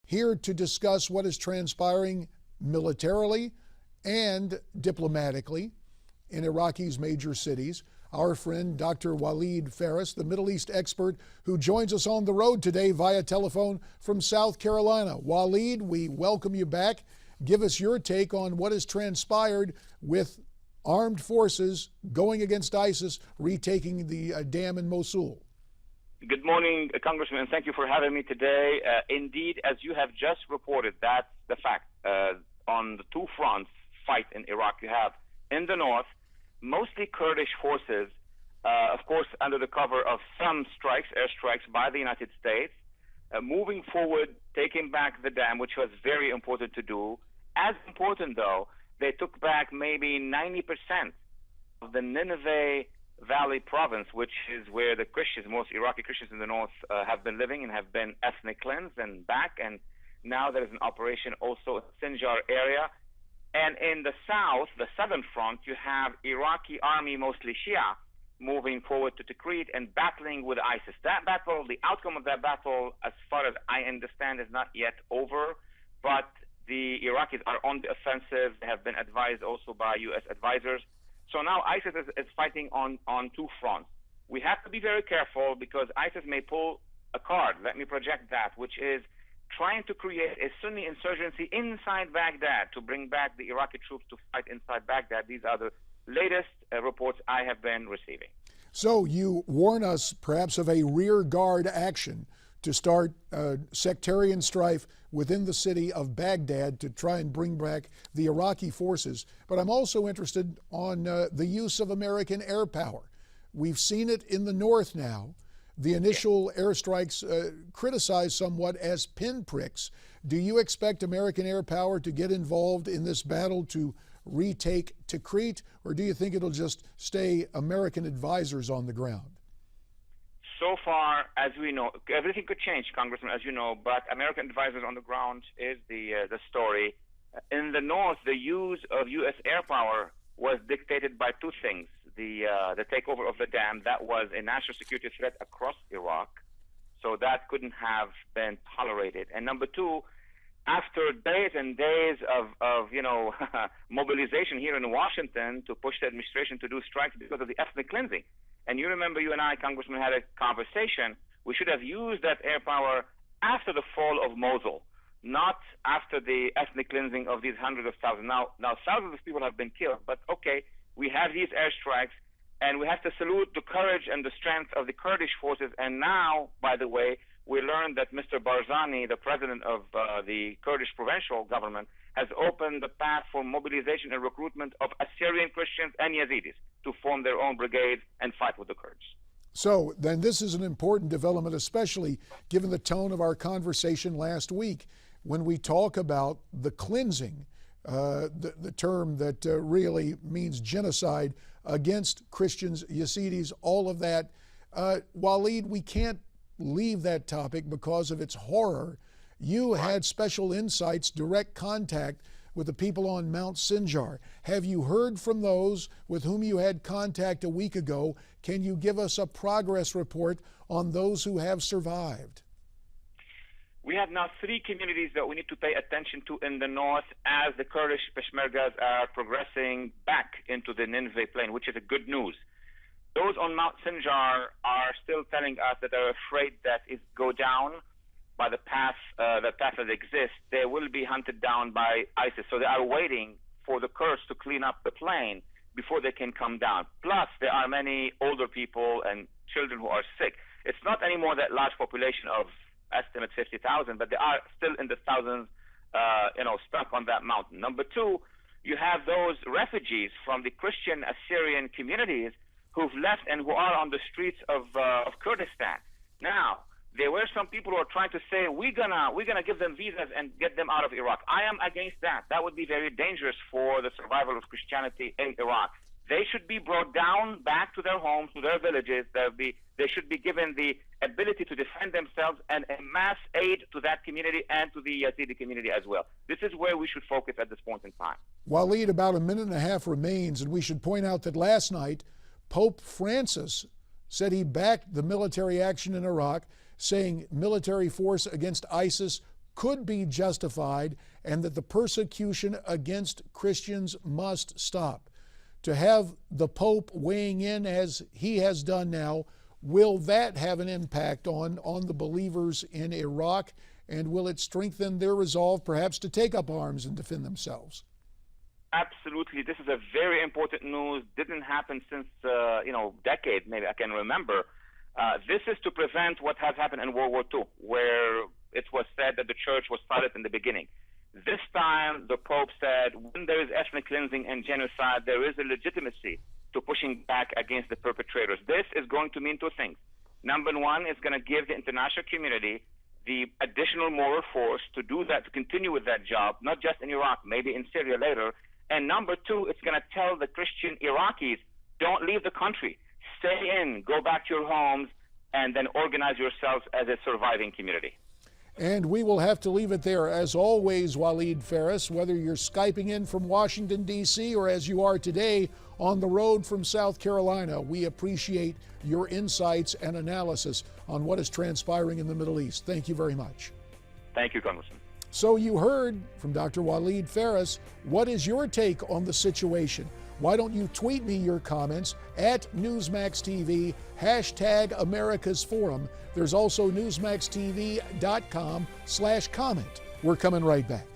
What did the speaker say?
here to discuss what is transpiring militarily and diplomatically in Iraqi's major cities. Our friend Dr. Walid Phares, the Middle East expert who joins us on the road today via telephone from South Carolina. Walid, we welcome you back. Give us your take on what has transpired with armed forces going against ISIS, retaking the dam in Mosul. Good morning, Congressman, and thank you for having me today. Indeed, as you have just reported, that's the fact. On the two fronts fight in Iraq, you have in the north, mostly Kurdish forces, of course, under the cover of some airstrikes by the United States, moving forward, taking back the dam, which was very important to do. As important, though, they took back maybe 90% of the Nineveh Valley province, which is where the Christians, most Iraqi Christians in the north, have been living and have been ethnic cleansed and back. And now there is an operation also in Sinjar area. And in the south, the southern front, you have Iraqi army, mostly Shia, moving forward to Tikrit and battling with ISIS. That battle, the outcome of that battle, as far as I understand, is not yet over, but the Iraqis are on the offensive. They have been advised also by U.S. advisors. So now ISIS is fighting on two fronts. We have to be very careful because ISIS may pull a card, let me project that, which is trying to create a Sunni insurgency inside Baghdad to bring back the Iraqi troops to fight inside Baghdad. These are the latest reports I have been receiving. So you warn us perhaps of a rear guard action to start sectarian strife within the city of Baghdad to try and bring back the Iraqi forces. But I'm also interested on the use of American air power. We've seen it in the north now. The initial airstrikes criticized somewhat as pinpricks. Do you expect American air power to get involved in this battle to retake Tikrit, or do you think it'll just stay American advisors on the ground? So far, as we know, everything could change, Congressman, as you know, but American advisors on the ground is the story. In the north, the use of U.S. air power was dictated by two things. The takeover of the dam, that was a national security threat across Iraq, so that couldn't have been tolerated. And number two, after days and days of mobilization here in Washington to push the administration to do strikes because of the ethnic cleansing. And you remember you and I, Congressman, had a conversation. We should have used that air power after the fall of Mosul, not after the ethnic cleansing of these hundreds of thousands. Now thousands of people have been killed, but okay, we have these airstrikes, and we have to salute the courage and the strength of the Kurdish forces. And now, by the way, we learned that Mr. Barzani, the president of the Kurdish provincial government, has opened the path for mobilization and recruitment of Assyrian Christians and Yazidis to form their own brigades and fight with the Kurds. So then this is an important development, especially given the tone of our conversation last week when we talk about the cleansing, the term that really means genocide against Christians, Yazidis, all of that. Walid, we can't leave that topic because of its horror. You had special insights, direct contact with the people on Mount Sinjar. Have you heard from those with whom you had contact a week ago? Can you give us a progress report on those who have survived? We have now three communities that we need to pay attention to in the north as the Kurdish Peshmergas are progressing back into the Nineveh plain, which is a good news. Those on Mount Sinjar are still telling us that they're afraid that if go down by the path that exists, they will be hunted down by ISIS. So they are waiting for the Kurds to clean up the plain before they can come down. Plus, there are many older people and children who are sick. It's not anymore that large population of estimate 50,000, but they are still in the thousands, stuck on that mountain. Number two, you have those refugees from the Christian Assyrian communities who've left and who are on the streets of Kurdistan. Now, there were some people who are trying to say we're gonna give them visas and get them out of Iraq. I am against that. That would be very dangerous for the survival of Christianity in Iraq. They should be brought down back to their homes, to their villages. They should be given the ability to defend themselves and a mass aid to that community and to the Yazidi community as well. This is where we should focus at this point in time. Walid, about a minute and a half remains, and we should point out that last night Pope Francis said he backed the military action in Iraq, saying military force against ISIS could be justified and that the persecution against Christians must stop. To have the Pope weighing in as he has done now, will that have an impact on the believers in Iraq, and will it strengthen their resolve perhaps to take up arms and defend themselves? Absolutely. This is a very important news. Didn't happen since, decade, maybe I can remember. This is to prevent what has happened in World War II, where it was said that the church was silent in the beginning. This time, the Pope said, when there is ethnic cleansing and genocide, there is a legitimacy to pushing back against the perpetrators. This is going to mean two things. Number one, it's going to give the international community the additional moral force to do that, to continue with that job, not just in Iraq, maybe in Syria later. And number two, it's going to tell the Christian Iraqis, don't leave the country. Stay in, go back to your homes, and then organize yourselves as a surviving community. And we will have to leave it there. As always, Walid Phares, whether you're Skyping in from Washington, D.C., or as you are today on the road from South Carolina, we appreciate your insights and analysis on what is transpiring in the Middle East. Thank you very much. Thank you, Congressman. So you heard from Dr. Walid Phares. What is your take on the situation? Why don't you tweet me your comments at Newsmax TV, #America's Forum. There's also newsmaxtv.com/comment. We're coming right back.